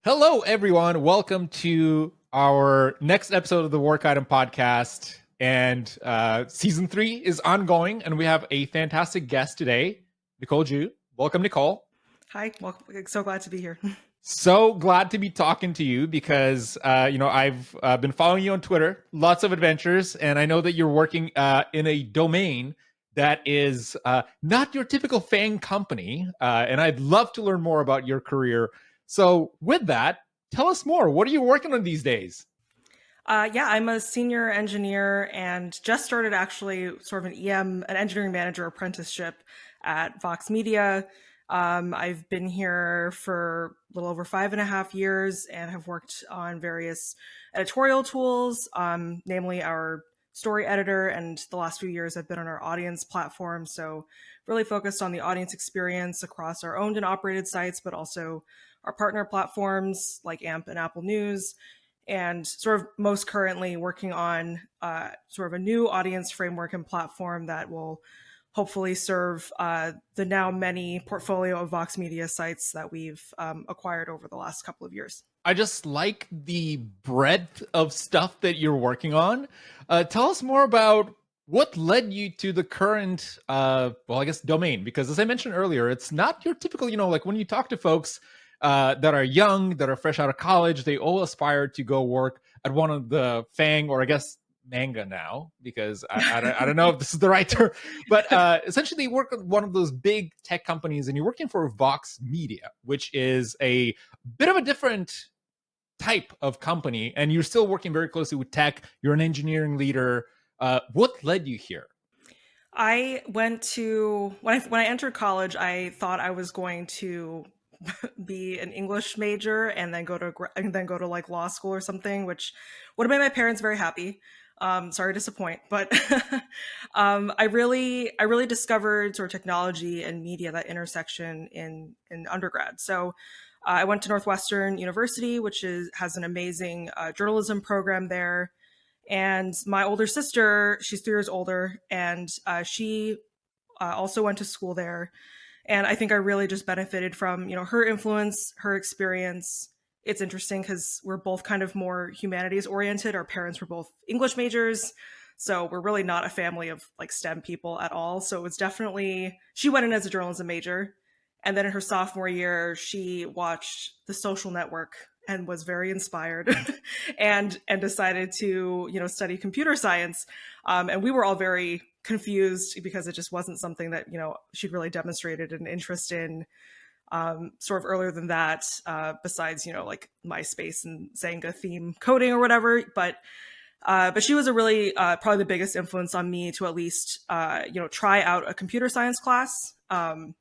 Hello, everyone. Welcome to our next episode of the Work Item Podcast. And season 3 is ongoing, and we have a fantastic guest today, Nicole Ju. Welcome, Nicole. Hi, well, so glad to be here. So glad to be talking to you because I've been following you on Twitter, lots of adventures, and I know that you're working in a domain that is not your typical FANG company, and I'd love to learn more about your career. So with that, tell us more. What are you working on these days? Yeah, I'm a senior engineer and just started actually sort of an engineering manager apprenticeship at Vox Media. I've been here for a little over 5.5 years and have worked on various editorial tools, namely our story editor. And the last few years I've been on our audience platform. So really focused on the audience experience across our owned and operated sites, but also our partner platforms like AMP and Apple News, and sort of most currently working on sort of a new audience framework and platform that will hopefully serve the now many portfolio of Vox Media sites that we've acquired over the last couple of years. I just like the breadth of stuff that you're working on. Tell us more about what led you to the current, domain. Because as I mentioned earlier, it's not your typical, like when you talk to folks that are young, that are fresh out of college, they all aspire to go work at one of the FANG, or I guess manga now, because I don't know if this is the right term, but essentially you work at one of those big tech companies and you're working for Vox Media, which is a bit of a different type of company, and you're still working very closely with tech. You're an engineering leader. What led you here? I went to when I entered college, I thought I was going to be an English major and then go to like law school or something, which would have made my parents very happy. Sorry to disappoint, but I really discovered sort of technology and media, that intersection in undergrad. So I went to Northwestern University, which has an amazing journalism program there. And my older sister, she's 3 years older, and she also went to school there. And I think I really just benefited from, her influence, her experience. It's interesting because we're both kind of more humanities oriented. Our parents were both English majors. So we're really not a family of like STEM people at all. So it was definitely, she went in as a journalism major. And then in her sophomore year, she watched The Social Network and was very inspired and decided to, study computer science. And we were all very confused because it just wasn't something that, she'd really demonstrated an interest in sort of earlier than that, besides, like MySpace and Zanga theme coding or whatever. But she was a really probably the biggest influence on me to at least, try out a computer science class. And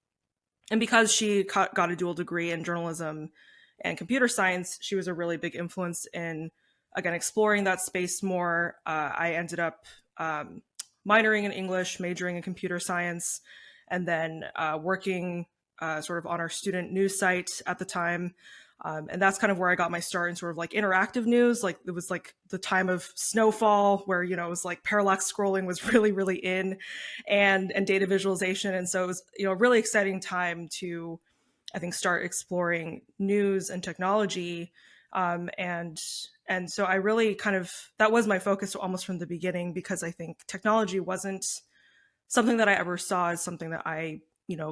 because she got a dual degree in journalism and computer science, she was a really big influence in, again, exploring that space more. I ended up minoring in English, majoring in computer science, and then working sort of on our student news site at the time. And that's kind of where I got my start in sort of like interactive news. Like it was like the time of snowfall where, it was like parallax scrolling was really, really in, and data visualization. And so it was, a really exciting time to, I think, start exploring news and technology. And so I really kind of, that was my focus almost from the beginning, because I think technology wasn't something that I ever saw as something that I,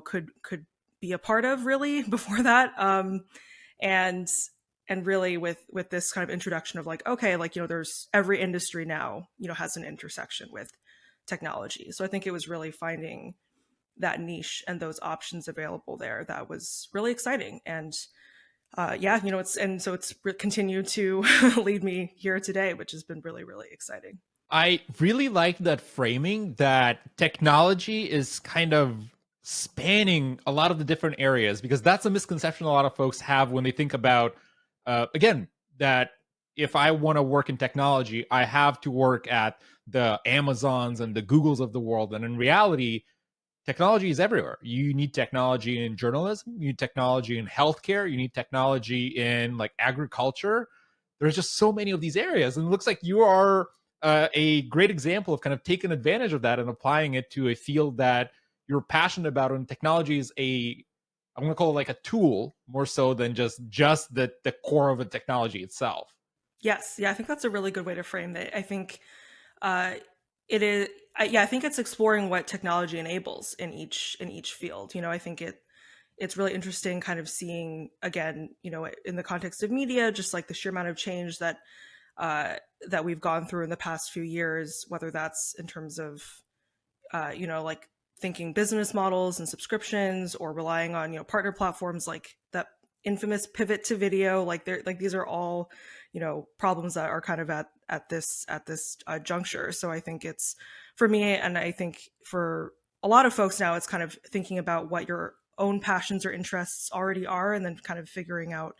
could be a part of really before that. And really with this kind of introduction of like, okay, like, there's every industry now, has an intersection with technology. So I think it was really finding that niche and those options available there that was really exciting. And it's continued to lead me here today, which has been really, really exciting. I really like that framing, that technology is kind of spanning a lot of the different areas, because that's a misconception a lot of folks have when they think about, again, that if I want to work in technology, I have to work at the Amazons and the Googles of the world. And in reality, technology is everywhere. You need technology in journalism, you need technology in healthcare, you need technology in like agriculture. There's just so many of these areas. And it looks like you are a great example of kind of taking advantage of that and applying it to a field that you're passionate about. And technology is I'm going to call it like a tool more so than just the core of the technology itself. Yes, yeah, I think that's a really good way to frame it. I think uh, it is. Yeah, I think it's exploring what technology enables in each field. I think it's really interesting, kind of seeing again, in the context of media, just like the sheer amount of change uh, that we've gone through in the past few years, whether that's in terms of like thinking business models and subscriptions, or relying on partner platforms like that infamous pivot to video. Like they're like these are all problems that are kind of at this juncture. So I think it's for me, and I think for a lot of folks now, it's kind of thinking about what your own passions or interests already are, and then kind of figuring out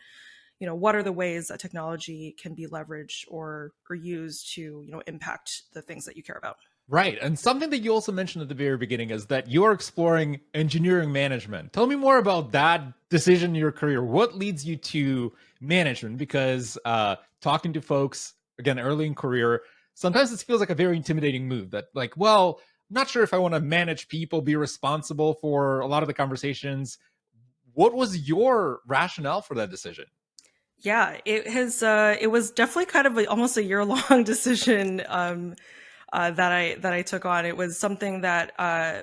what are the ways that technology can be leveraged or used to impact the things that you care about. Right. And something that you also mentioned at the very beginning is that you're exploring engineering management. Tell me more about that decision in your career. What leads you to management? Because talking to folks, again, early in career, sometimes this feels like a very intimidating move that, like, well, I'm not sure if I want to manage people, be responsible for a lot of the conversations. What was your rationale for that decision? Yeah, it was definitely kind of almost a year long decision that I took on. It was something that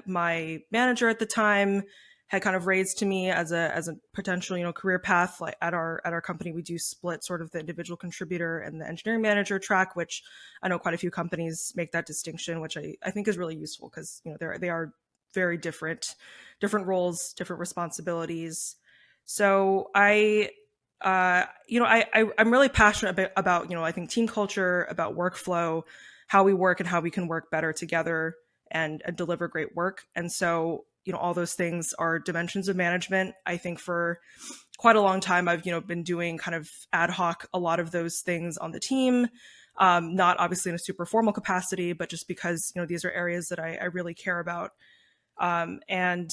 my manager at the time had kind of raised to me as a potential career path. Like at our company, we do split sort of the individual contributor and the engineering manager track, which I know quite a few companies make that distinction, which I think is really useful because they are very different roles, different responsibilities. So I'm really passionate about I think team culture, about workflow, how we work and how we can work better together and deliver great work. And so, all those things are dimensions of management. I think for quite a long time, I've, been doing kind of ad hoc a lot of those things on the team. Not obviously in a super formal capacity, but just because, these are areas that I really care about. Um, and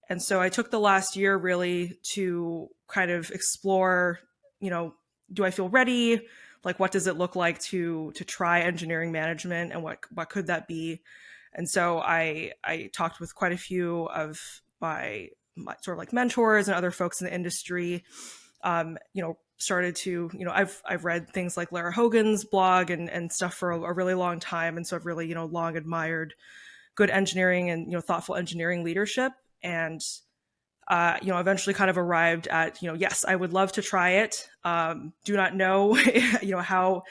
and so I took the last year really to kind of explore, do I feel ready? Like, what does it look like to try engineering management, and what could that be? And so I talked with quite a few of my sort of like mentors and other folks in the industry. Started to I've read things like Lara Hogan's blog and stuff for a really long time, and so I've really long admired good engineering and thoughtful engineering leadership. And eventually kind of arrived at yes, I would love to try it. Do not know how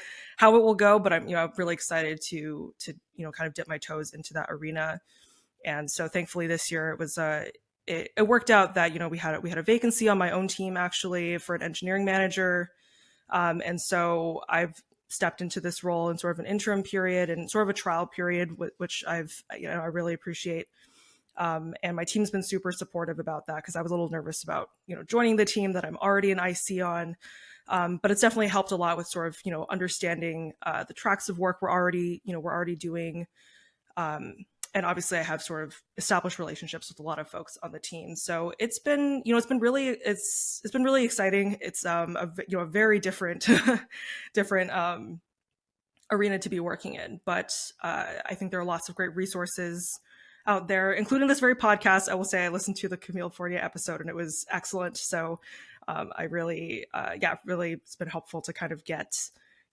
it will go, but I'm really excited to kind of dip my toes into that arena. And so thankfully this year it was it worked out that we had a vacancy on my own team actually for an engineering manager. And so I've stepped into this role in sort of an interim period and sort of a trial period, which I really appreciate. And my team's been super supportive about that because I was a little nervous about joining the team that I'm already an IC on. But it's definitely helped a lot with sort of understanding the tracks of work we're already doing. And obviously, I have sort of established relationships with a lot of folks on the team, so it's been really exciting. It's a very different different arena to be working in, but I think there are lots of great resources out there, including this very podcast. I will say I listened to the Camille Fournier episode, and it was excellent. So I really, really, it's been helpful to kind of get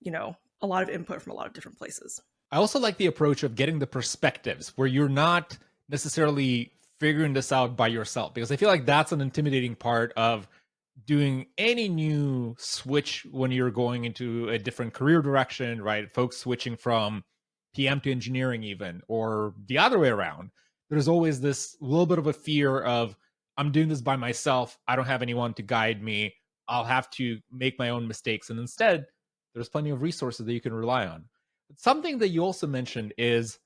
a lot of input from a lot of different places. I also like the approach of getting the perspectives where you're not necessarily figuring this out by yourself, because I feel like that's an intimidating part of doing any new switch when you're going into a different career direction, right? Folks switching from PM to engineering, even, or the other way around. There's always this little bit of a fear of, I'm doing this by myself. I don't have anyone to guide me. I'll have to make my own mistakes. And instead, there's plenty of resources that you can rely on. Something that you also mentioned is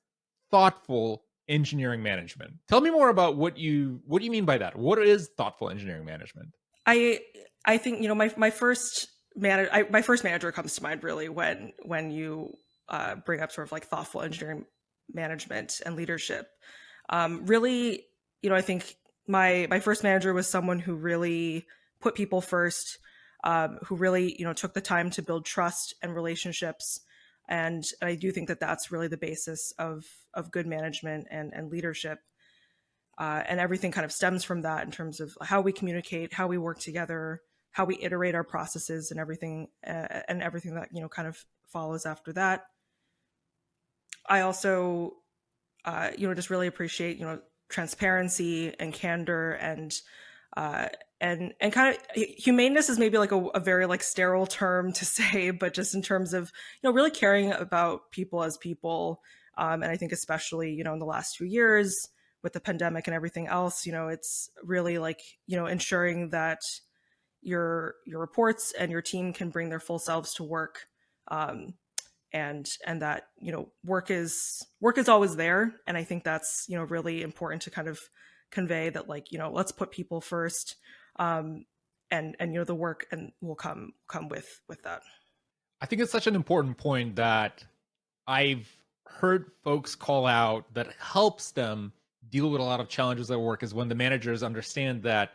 thoughtful engineering management. Tell me more about what do you mean by that? What is thoughtful engineering management? I I think my first my first manager comes to mind really when you bring up sort of like thoughtful engineering management and leadership. Really, I think my first manager was someone who really put people first, who really took the time to build trust and relationships, and I do think that that's really the basis of good management and leadership. and everything kind of stems from that in terms of how we communicate, how we work together, how we iterate our processes, and everything that kind of follows after that. I also just really appreciate transparency and candor uh, and kind of humaneness is maybe like a very like sterile term to say, but just in terms of really caring about people as people, and I think especially in the last 2 years with the pandemic and everything else, it's really like ensuring that your reports and your team can bring their full selves to work. And that work is always there, and I think that's really important to kind of convey that, like, let's put people first, and the work and will come with that. I think it's such an important point that I've heard folks call out that helps them deal with a lot of challenges at work is when the managers understand that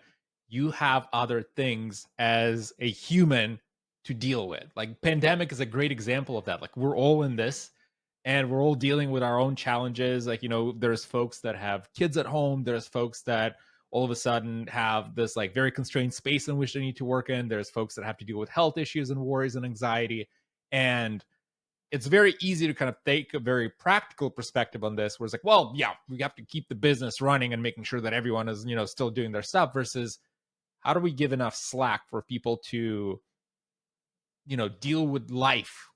you have other things as a human to deal with. Like pandemic is a great example of that. Like we're all in this and we're all dealing with our own challenges. Like, there's folks that have kids at home, there's folks that all of a sudden have this like very constrained space in which they need to work in. There's folks that have to deal with health issues and worries and anxiety. And it's very easy to kind of take a very practical perspective on this, where it's like, well, yeah, we have to keep the business running and making sure that everyone is, still doing their stuff, versus how do we give enough slack for people to, deal with life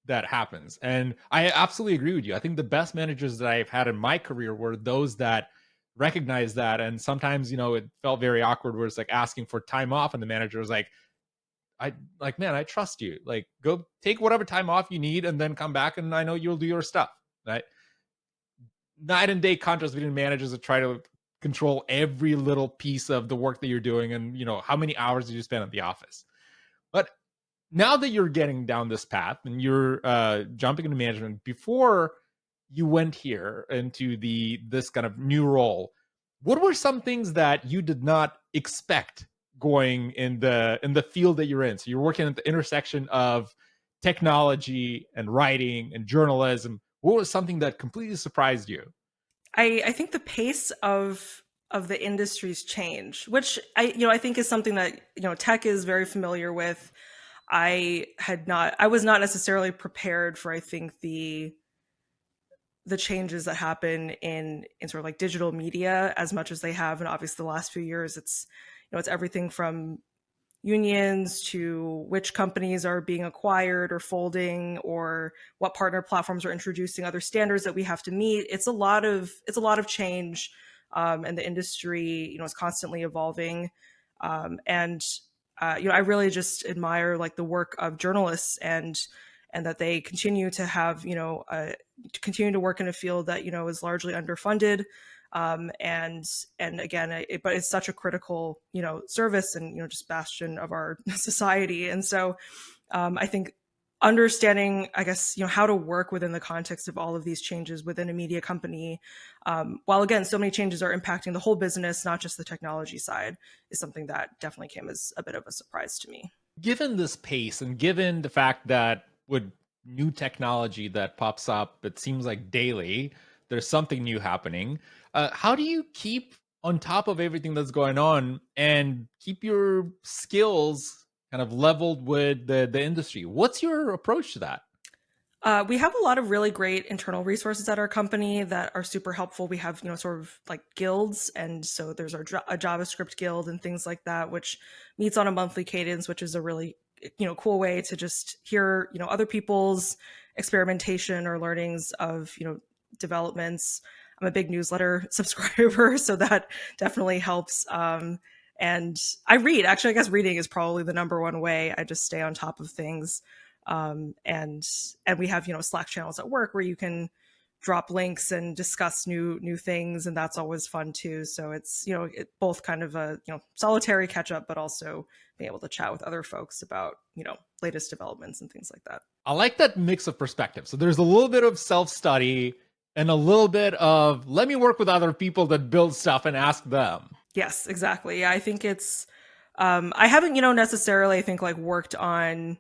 that happens. And I absolutely agree with you. I think the best managers that I've had in my career were those that recognize that. And sometimes, it felt very awkward where it's like asking for time off and the manager was like, man, I trust you. Like, go take whatever time off you need and then come back and I know you'll do your stuff. Right? Night and day contrast between managers that try to control every little piece of the work that you're doing and how many hours did you spend at the office. But now that you're getting down this path and you're jumping into management, before you went here into this kind of new role, what were some things that you did not expect going in the field that you're in? So you're working at the intersection of technology and writing and journalism. What was something that completely surprised you? I think the pace of the industry's change, which I think is something that tech is very familiar with. I was not necessarily prepared for, I think, the changes that happen in sort of like digital media as much as they have. And obviously the last few years, it's everything from unions to which companies are being acquired or folding, or what partner platforms are introducing other standards that we have to meet. It's a lot of change, and the industry is constantly evolving. And I really just admire like the work of journalists, and that they continue to have continue to work in a field that is largely underfunded, and again, but it's such a critical service and just bastion of our society. And so I think understanding, I guess, how to work within the context of all of these changes within a media company, while again so many changes are impacting the whole business, not just the technology side, is something that definitely came as a bit of a surprise to me. Given this pace and given the fact that with new technology that pops up, it seems like daily there's something new happening. How do you keep on top of everything that's going on and keep your skills kind of leveled with the industry? What's your approach to that? We have a lot of really great internal resources at our company that are super helpful. We have, sort of like guilds. And so there's a JavaScript guild and things like that, which meets on a monthly cadence, which is a really, cool way to just hear, other people's experimentation or learnings of, developments. I'm a big newsletter subscriber, so that definitely helps. And I read. Actually, I guess reading is probably the number one way I just stay on top of things. And we have Slack channels at work where you can drop links and discuss new things, and that's always fun too. So it's both kind of a solitary catch up, but also being able to chat with other folks about latest developments and things like that. I like that mix of perspective. So there's a little bit of self study and a little bit of let me work with other people that build stuff and ask them. Yes, exactly. Yeah, I think it's I haven't necessarily, I think, like worked on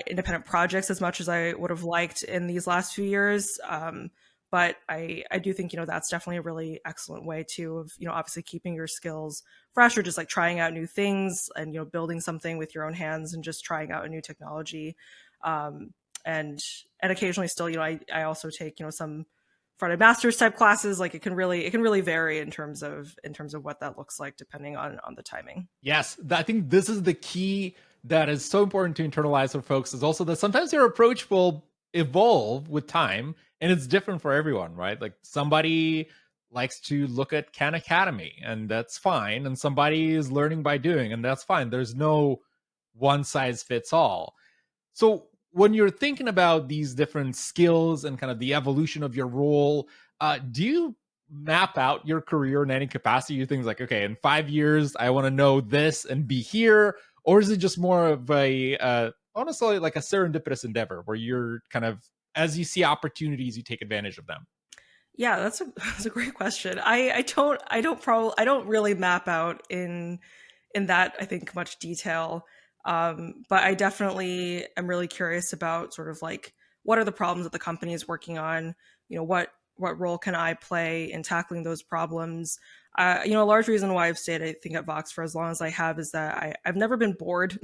independent projects as much as I would have liked in these last few years. But I do think, that's definitely a really excellent way too of, obviously keeping your skills fresh, or just like trying out new things and, building something with your own hands and just trying out a new technology. Um, and, and occasionally still, I also take, some front-end master's type classes. Like it can really vary in terms of what that looks like depending on the timing. Yes, I think this is the key that is so important to internalize for folks, is also that sometimes your approach will evolve with time and it's different for everyone, right? Like somebody likes to look at Khan Academy and that's fine. And somebody is learning by doing and that's fine. There's no one size fits all. So when you're thinking about these different skills and kind of the evolution of your role, do you map out your career in any capacity? You think like, okay, in 5 years, I want to know this and be here, or is it just more of a honestly like a serendipitous endeavor where you're kind of as you see opportunities, you take advantage of them? Yeah, that's a great question. I don't really map out in that, I think, much detail. But I definitely am really curious about sort of like what are the problems that the company is working on. What role can I play in tackling those problems? A large reason why I've stayed, I think, at Vox for as long as I have is that I've never been bored,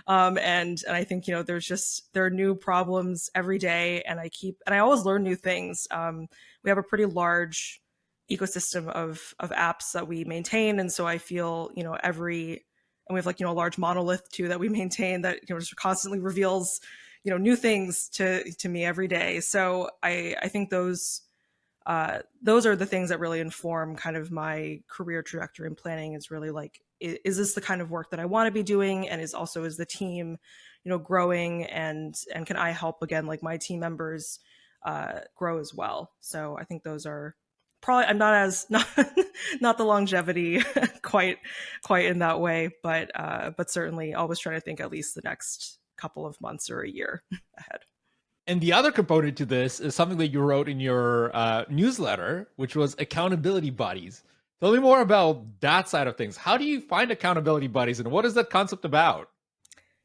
and I think there are new problems every day, and I always learn new things. We have a pretty large ecosystem of apps that we maintain, and so I feel and we have like a large monolith too that we maintain that just constantly reveals new things to me every day. So I think those are the things that really inform kind of my career trajectory and planning. Is really like, is this the kind of work that I want to be doing, and is the team growing, and can I help, again, like my team members grow as well. So I think those are probably, I'm not as not the longevity quite in that way, but certainly always trying to think at least the next couple of months or a year ahead. And the other component to this is something that you wrote in your newsletter, which was accountability buddies. Tell me more about that side of things. How do you find accountability buddies, and what is that concept about?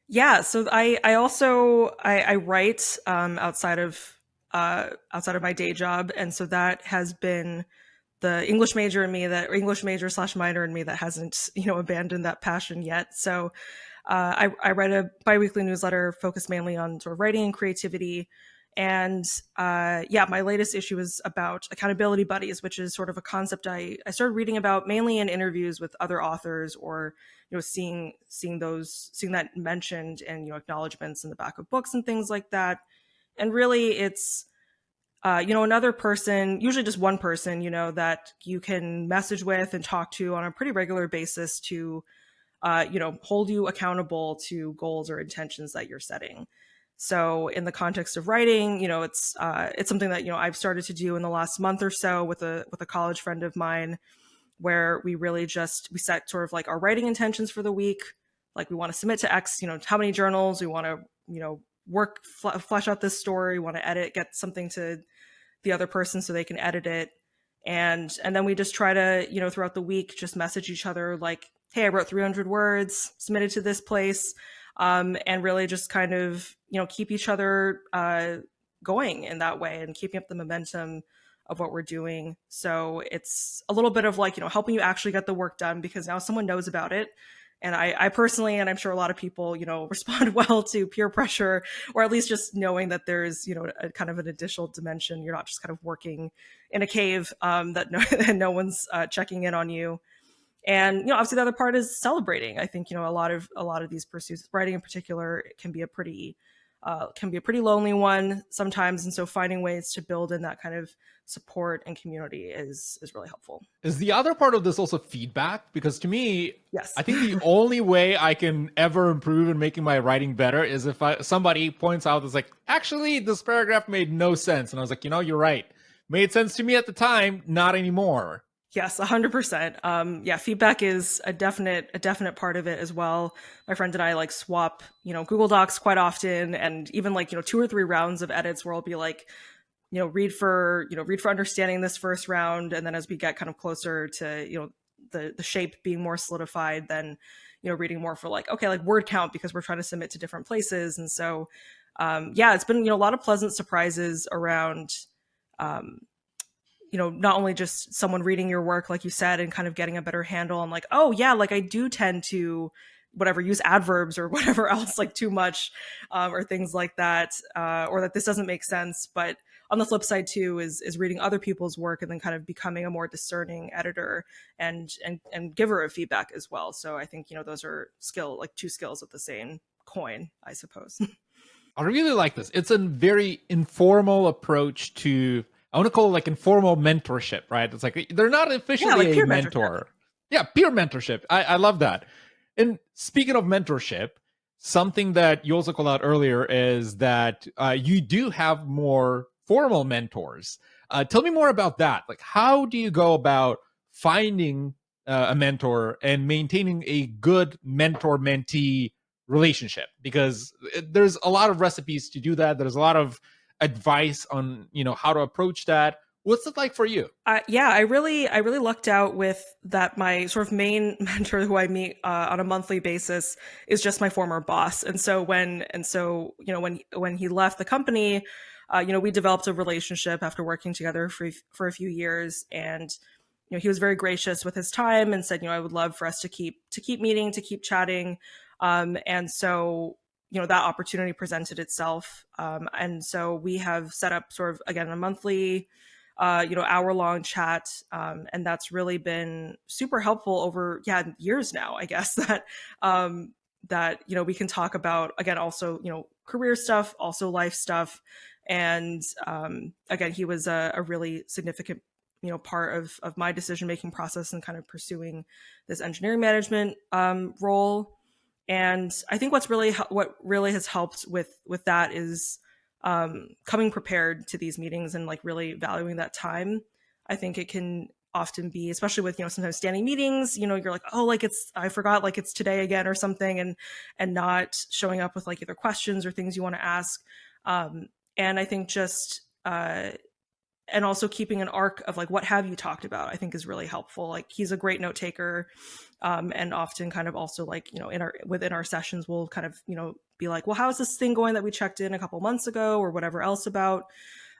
Yeah, so I write outside of my day job, and so that has been the English major in me, that or English major slash minor in me, that hasn't abandoned that passion yet. So I write a biweekly newsletter focused mainly on sort of writing and creativity. And yeah, my latest issue is about accountability buddies, which is sort of a concept I started reading about mainly in interviews with other authors, or seeing that mentioned and acknowledgments in the back of books and things like that. And really, it's another person, usually just one person, that you can message with and talk to on a pretty regular basis to hold you accountable to goals or intentions that you're setting. So in the context of writing, it's something that I've started to do in the last month or so with a college friend of mine, where we set sort of like our writing intentions for the week. Like, we want to submit to X, how many journals we want to, flesh out this story, we want to edit, get something to the other person so they can edit it. And then we just try to, throughout the week, just message each other like, hey, I wrote 300 words, submitted to this place, and really just kind of, keep each other going in that way and keeping up the momentum of what we're doing. So it's a little bit of like, helping you actually get the work done, because now someone knows about it. And I personally, and I'm sure a lot of people, respond well to peer pressure, or at least just knowing that there's, a kind of an additional dimension. You're not just kind of working in a cave, that no one's checking in on you. And obviously the other part is celebrating. I think a lot of these pursuits, writing in particular, can be a pretty lonely one sometimes, and so finding ways to build in that kind of support and community is really helpful. Is the other part of this also feedback? Because to me, Yes. I think the only way I can ever improve in making my writing better is if somebody points out, it's like, actually, this paragraph made no sense. And I was like, you're right. Made sense to me at the time, not anymore. Yes, 100%. Yeah, feedback is a definite part of it as well. My friend and I like swap, Google Docs quite often, and even like, 2 or 3 rounds of edits where I'll be like, read for understanding this first round, and then as we get kind of closer to, the shape being more solidified, then, reading more for like, okay, like word count, because we're trying to submit to different places. And so, yeah, it's been, a lot of pleasant surprises around, not only just someone reading your work, like you said, and kind of getting a better handle on like, oh yeah, like I do tend to whatever use adverbs or whatever else like too much, or things like that, or that this doesn't make sense. But on the flip side too is reading other people's work and then kind of becoming a more discerning editor and giver of feedback as well. So I think those are two skills of the same coin, I suppose. I really like this. It's a very informal approach to, I want to call it like informal mentorship, right? It's like they're not Yeah, officially like a peer mentorship. mentor. Yeah, peer mentorship. I love that. And speaking of mentorship, something that you also called out earlier is that you do have more formal mentors. Tell me more about that. Like, how do you go about finding a mentor and maintaining a good mentor mentee relationship? Because there's a lot of recipes to do that. There's a lot of advice on how to approach that. What's it like for you? Yeah, I really lucked out with that. My sort of main mentor, who I meet on a monthly basis, is just my former boss. And so when he left the company, we developed a relationship after working together for a few years. And he was very gracious with his time and said, I would love for us to keep meeting, to keep chatting. And so that opportunity presented itself, and so we have set up sort of again a monthly hour long chat. And that's really been super helpful over, years now, I guess, that we can talk about, again, also, career stuff, also life stuff. And again, he was a really significant, part of my decision making process and kind of pursuing this engineering management role. And I think what really has helped with that is coming prepared to these meetings and like really valuing that time. I think it can often be, especially with sometimes standing meetings, you're like, oh, like I forgot, like it's today again or something, and not showing up with like either questions or things you want to ask. And I think just and also keeping an arc of like what have you talked about, I think is really helpful. Like he's a great note taker, and often kind of also like within our sessions we'll kind of be like, well, how's this thing going that we checked in a couple months ago or whatever else about.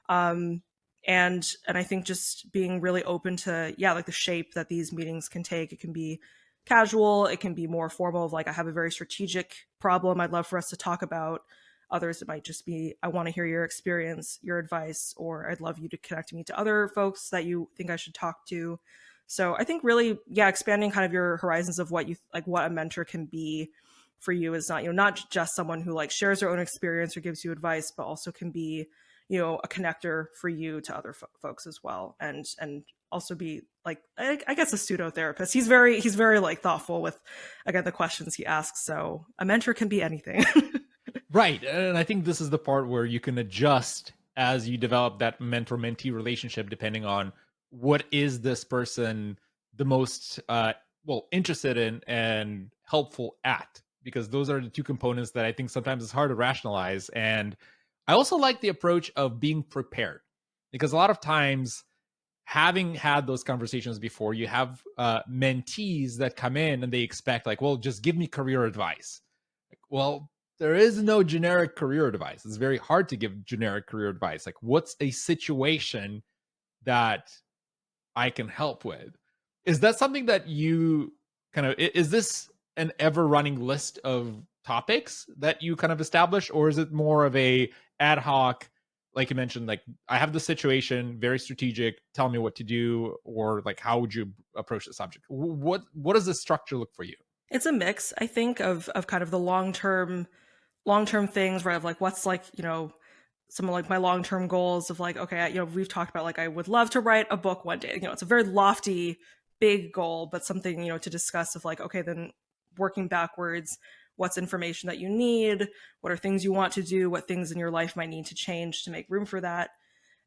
Um and and I think just being really open to like the shape that these meetings can take. It can be casual, it can be more formal of like, I have a very strategic problem I'd love for us to talk about. Others, it might just be, I want to hear your experience, your advice, or I'd love you to connect me to other folks that you think I should talk to. So I think really, expanding kind of your horizons of what you like, what a mentor can be for you is not, not just someone who like shares their own experience or gives you advice, but also can be, a connector for you to other folks as well. And also be like, I guess a pseudo therapist. He's very like thoughtful with, again, the questions he asks. So a mentor can be anything. Right. And I think this is the part where you can adjust as you develop that mentor mentee relationship, depending on what is this person the most interested in and helpful at, because those are the two components that I think sometimes it's hard to rationalize. And I also like the approach of being prepared, because a lot of times, having had those conversations before, you have mentees that come in and they expect like, well, just give me career advice. Well, there is no generic career advice. It's very hard to give generic career advice. Like, what's a situation that I can help with? Is that something that you kind of, is this an ever running list of topics that you kind of establish, or is it more of a ad hoc, like you mentioned, like, I have the situation, very strategic, tell me what to do, or like, how would you approach the subject? What does the structure look for you? It's a mix, I think, of kind of the long term things, right? Of like what's like, some of like my long-term goals of like, okay, we've talked about like I would love to write a book one day. It's a very lofty, big goal, but something, to discuss of like, okay, then working backwards, what's information that you need, what are things you want to do, what things in your life might need to change to make room for that.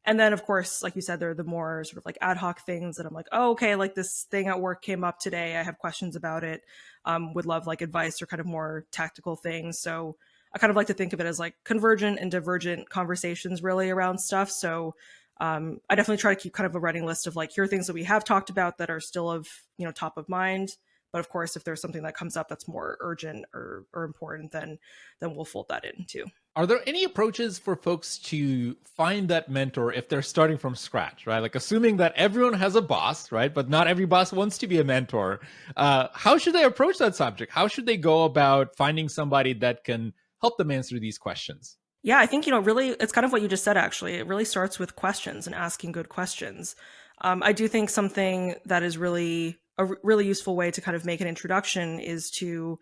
And then, of course, like you said, there are the more sort of like ad hoc things that I'm like, oh, okay, like this thing at work came up today. I have questions about it. Would love like advice or kind of more tactical things. So I kind of like to think of it as like convergent and divergent conversations really around stuff. So I definitely try to keep kind of a running list of like, here are things that we have talked about that are still of, top of mind. But of course, if there's something that comes up that's more urgent or important, then we'll fold that in too. Are there any approaches for folks to find that mentor if they're starting from scratch, right? Like assuming that everyone has a boss, right? But not every boss wants to be a mentor. How should they approach that subject? How should they go about finding somebody that can help them answer these questions? Yeah, I think, really, it's kind of what you just said, actually. It really starts with questions and asking good questions. I do think something that is really really useful way to kind of make an introduction is to,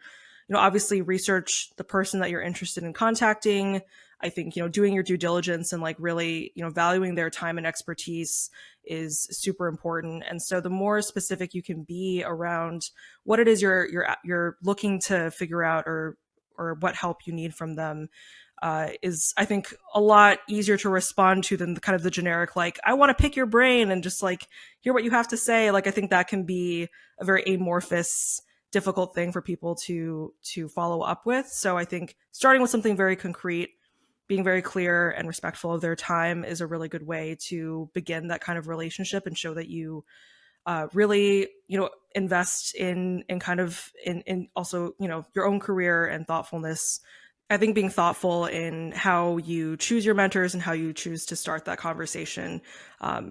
obviously research the person that you're interested in contacting. I think, doing your due diligence and like really, valuing their time and expertise is super important. And so the more specific you can be around what it is you're looking to figure out, or what help you need from them, is, I think, a lot easier to respond to than the kind of the generic, like, I want to pick your brain and just like hear what you have to say. Like, I think that can be a very amorphous, difficult thing for people to follow up with. So I think starting with something very concrete, being very clear and respectful of their time is a really good way to begin that kind of relationship and show that you really, invest in kind of in also, your own career and thoughtfulness. I think being thoughtful in how you choose your mentors and how you choose to start that conversation,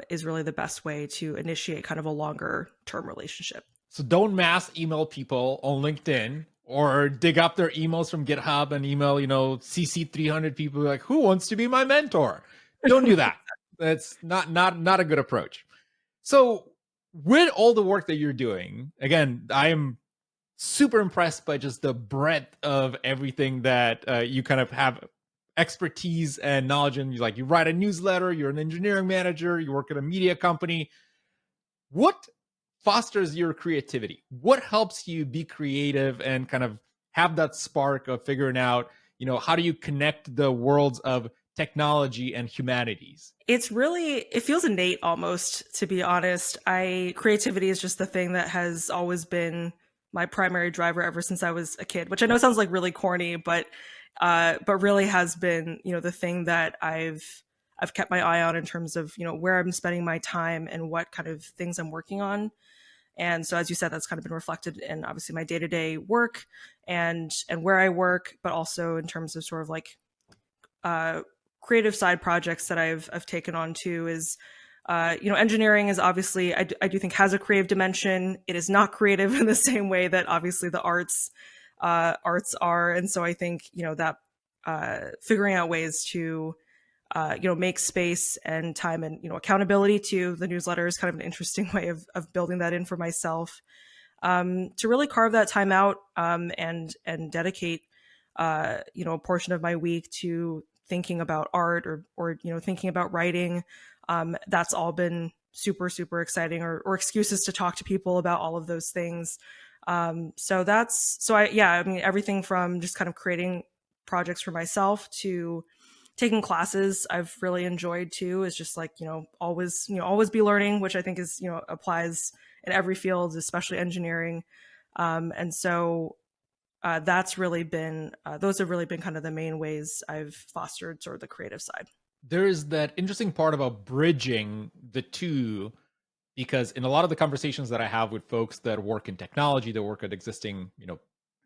is really the best way to initiate kind of a longer term relationship. So don't mass email people on LinkedIn or dig up their emails from GitHub and email, CC 300 people like, who wants to be my mentor? Don't do that. That's not a good approach. So with all the work that you're doing, again, I am super impressed by just the breadth of everything that you kind of have expertise and knowledge in. Like you write a newsletter, you're an engineering manager, you work at a media company. What fosters your creativity? What helps you be creative and kind of have that spark of figuring out, how do you connect the worlds of technology and humanities? It feels innate almost, to be honest. Creativity is just the thing that has always been my primary driver ever since I was a kid, which I know sounds like really corny, but really has been, the thing that I've kept my eye on in terms of, where I'm spending my time and what kind of things I'm working on. And so, as you said, that's kind of been reflected in obviously my day-to-day work and where I work, but also in terms of sort of like uh, creative side projects that I've taken on too. Is engineering is obviously, I do think, has a creative dimension. It is not creative in the same way that obviously the arts are. And so I think, that figuring out ways to make space and time and, accountability to the newsletter is kind of an interesting way of building that in for myself, to really carve that time out, and dedicate, a portion of my week to thinking about art, or thinking about writing. That's all been super, super exciting, or excuses to talk to people about all of those things. I mean, everything from just kind of creating projects for myself to taking classes I've really enjoyed too, is just like, always be learning, which I think is, applies in every field, especially engineering. And so that's really been, those have really been kind of the main ways I've fostered sort of the creative side. There is that interesting part about bridging the two, because in a lot of the conversations that I have with folks that work in technology, that work at existing,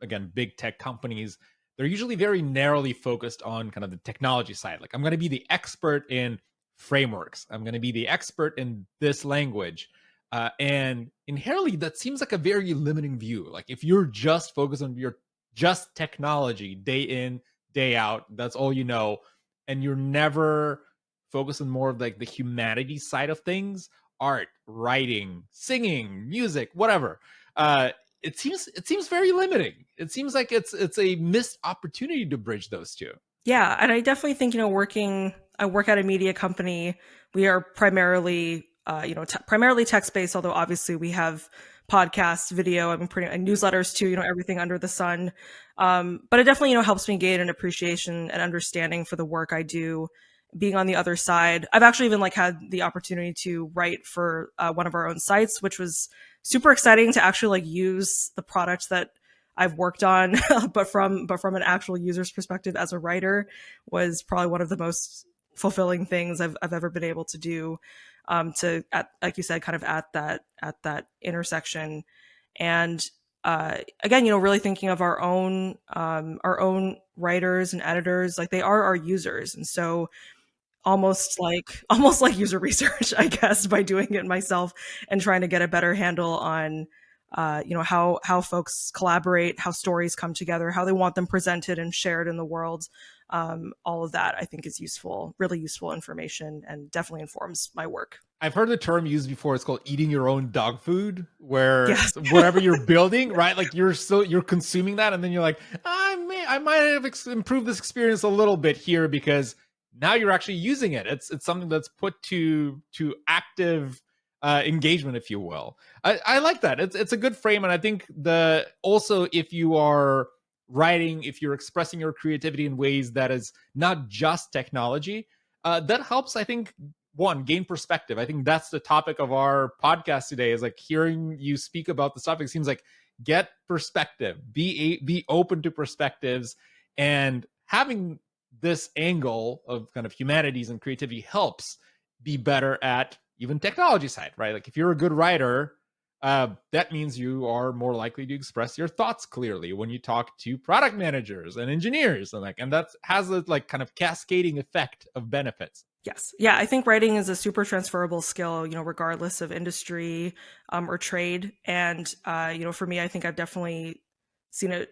again, big tech companies, they're usually very narrowly focused on kind of the technology side. Like, I'm going to be the expert in frameworks, I'm going to be the expert in this language. And inherently, that seems like a very limiting view. Like, if you're just focused on your just technology day in, day out, that's all you know, and you're never focused on more of like the humanities side of things, art, writing, singing, music, whatever. It seems very limiting. It seems like it's a missed opportunity to bridge those two. Yeah, and I definitely think, I work at a media company. We are primarily, primarily text based, although obviously we have podcasts, video, I mean, pretty, and newsletters too. Everything under the sun. But it definitely, helps me gain an appreciation and understanding for the work I do. Being on the other side, I've actually even like had the opportunity to write for one of our own sites, which was super exciting to actually like use the product that I've worked on, but from an actual user's perspective as a writer, was probably one of the most fulfilling things I've ever been able to do. Like you said, kind of at that intersection, and again, really thinking of our own writers and editors, like they are our users. And so almost like user research, I guess, by doing it myself and trying to get a better handle on how folks collaborate, how stories come together, how they want them presented and shared in the world. All of that I think is useful, really useful information, and definitely informs my work. I've heard the term used before. It's called eating your own dog food, where Yes. whatever you're building, right? Like you're consuming that, and then you're like, I might have improved this experience a little bit here because now you're actually using it. It's something that's put to active engagement, if you will. I like that. It's a good frame, and I think the also if you are writing, if you're expressing your creativity in ways that is not just technology, that helps. I think one, gain perspective. I think that's the topic of our podcast today, is like hearing you speak about this topic seems like get perspective, be open to perspectives, and having this angle of kind of humanities and creativity helps be better at even technology side, right? Like if you're a good writer, that means you are more likely to express your thoughts clearly when you talk to product managers and engineers, and that has a like kind of cascading effect of benefits. Yes. Yeah, I think writing is a super transferable skill, regardless of industry or trade. And for me, I think I've definitely seen it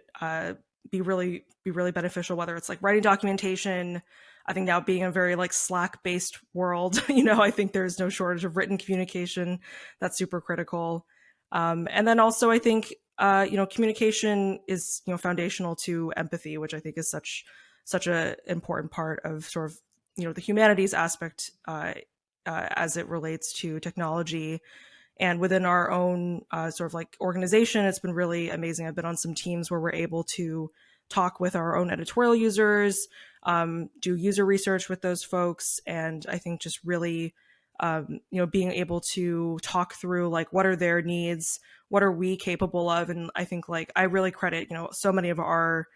be really beneficial, whether it's like writing documentation. I think now being a very like Slack based world, I think there's no shortage of written communication. That's super critical. And then also I think communication is foundational to empathy, which I think is such a important part of sort of the humanities aspect as it relates to technology. And within our own sort of like organization, it's been really amazing. I've been on some teams where we're able to talk with our own editorial users, do user research with those folks, and I think just really being able to talk through like what are their needs, what are we capable of. And I think like I really credit so many of our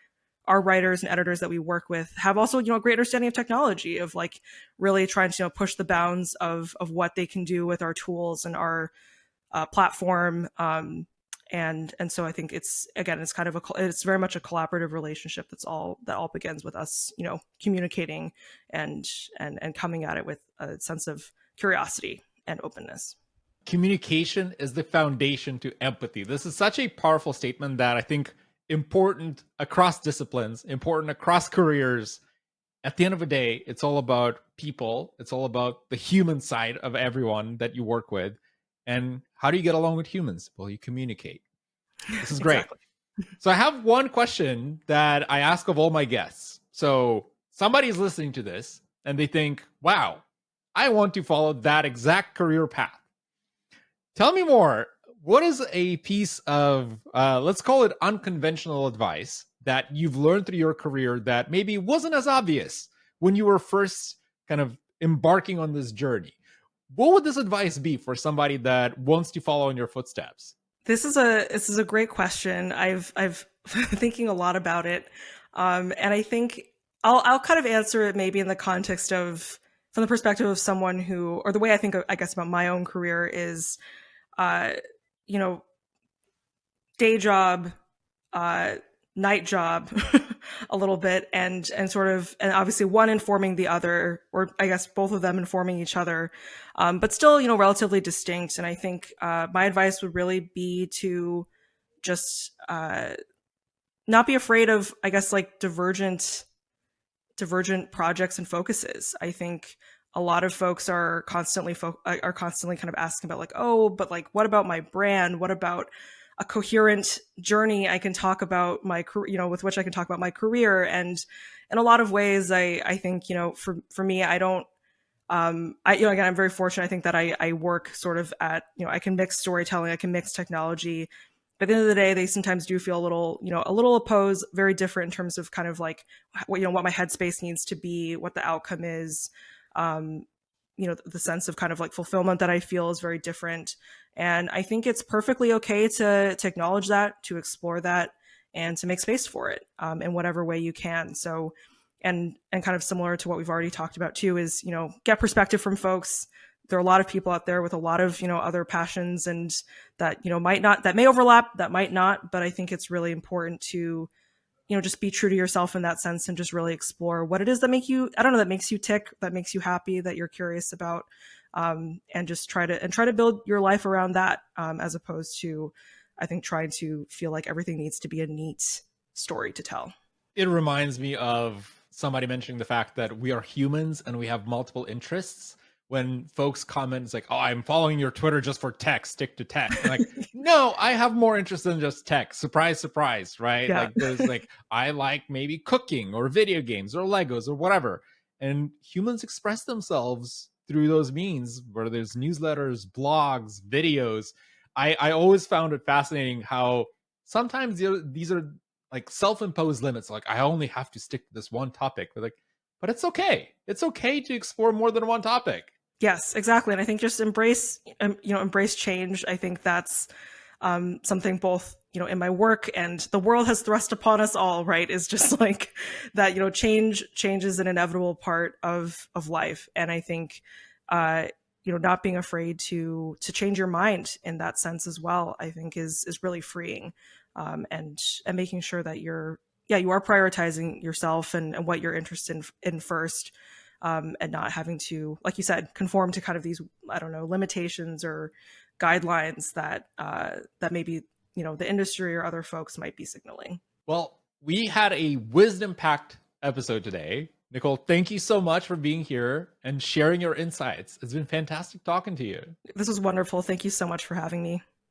writers and editors that we work with have also a great understanding of technology, of like really trying to push the bounds of what they can do with our tools and our platform. And so I think it's kind of it's very much a collaborative relationship that all begins with us communicating and coming at it with a sense of curiosity and openness. Communication is the foundation to empathy. This is such a powerful statement that I think important across disciplines, important across careers. At the end of the day, it's all about people. It's all about the human side of everyone that you work with. And how do you get along with humans? Well, you communicate. This is great. Exactly. So I have one question that I ask of all my guests. So somebody's listening to this and they think, wow, I want to follow that exact career path. Tell me more. What is a piece of, let's call it unconventional advice that you've learned through your career that maybe wasn't as obvious when you were first kind of embarking on this journey? What would this advice be for somebody that wants to follow in your footsteps? This is a great question. I've been thinking a lot about it, and I think I'll kind of answer it maybe in the context of from the perspective of someone who, or the way I think I guess about my own career is, day job, night job, a little bit, and sort of, and obviously one informing the other, or I guess both of them informing each other, but still relatively distinct. And I think my advice would really be to just not be afraid of, I guess, like divergent projects and focuses. I think a lot of folks are constantly kind of asking about like, oh, but like, what about my brand? What about a coherent journey I can talk about my career, with which I can talk about my career? And in a lot of ways, I think, for me, I don't, again, I'm very fortunate. I think that I work sort of at, I can mix storytelling, I can mix technology. But at the end of the day, they sometimes do feel a little opposed, very different in terms of kind of like, what my headspace needs to be, what the outcome is. The sense of kind of like fulfillment that I feel is very different. And I think it's perfectly okay to acknowledge that, to explore that, and to make space for it in whatever way you can. So, and kind of similar to what we've already talked about too, is, get perspective from folks, there are a lot of people out there with a lot of, other passions, and that, might not, that may overlap, that might not, but I think it's really important to, just be true to yourself in that sense, and just really explore what it is that that makes you tick, that makes you happy, that you're curious about, and just try to build your life around that, as opposed to, I think, trying to feel like everything needs to be a neat story to tell. It reminds me of somebody mentioning the fact that we are humans and we have multiple interests. When folks comment, it's like, "Oh, I'm following your Twitter just for tech, stick to tech." And like, no, I have more interest than just tech. Surprise, surprise, right? Yeah. Like, there's like, I like maybe cooking or video games or Legos or whatever. And humans express themselves through those means, whether there's newsletters, blogs, videos. I always found it fascinating how sometimes these are like self-imposed limits. Like, I only have to stick to this one topic. But it's okay. It's okay to explore more than one topic. Yes, exactly. And I think just embrace change. I think that's, something both, in my work and the world has thrust upon us all, right? Is just like that, change is an inevitable part of life. And I think, not being afraid to change your mind in that sense as well, I think is really freeing. And making sure that you are prioritizing yourself and what you're interested in first, and not having to, like you said, conform to kind of these, I don't know, limitations or guidelines that maybe, the industry or other folks might be signaling. Well, we had a wisdom packed episode today. Nicole, thank you so much for being here and sharing your insights. It's been fantastic talking to you. This was wonderful. Thank you so much for having me.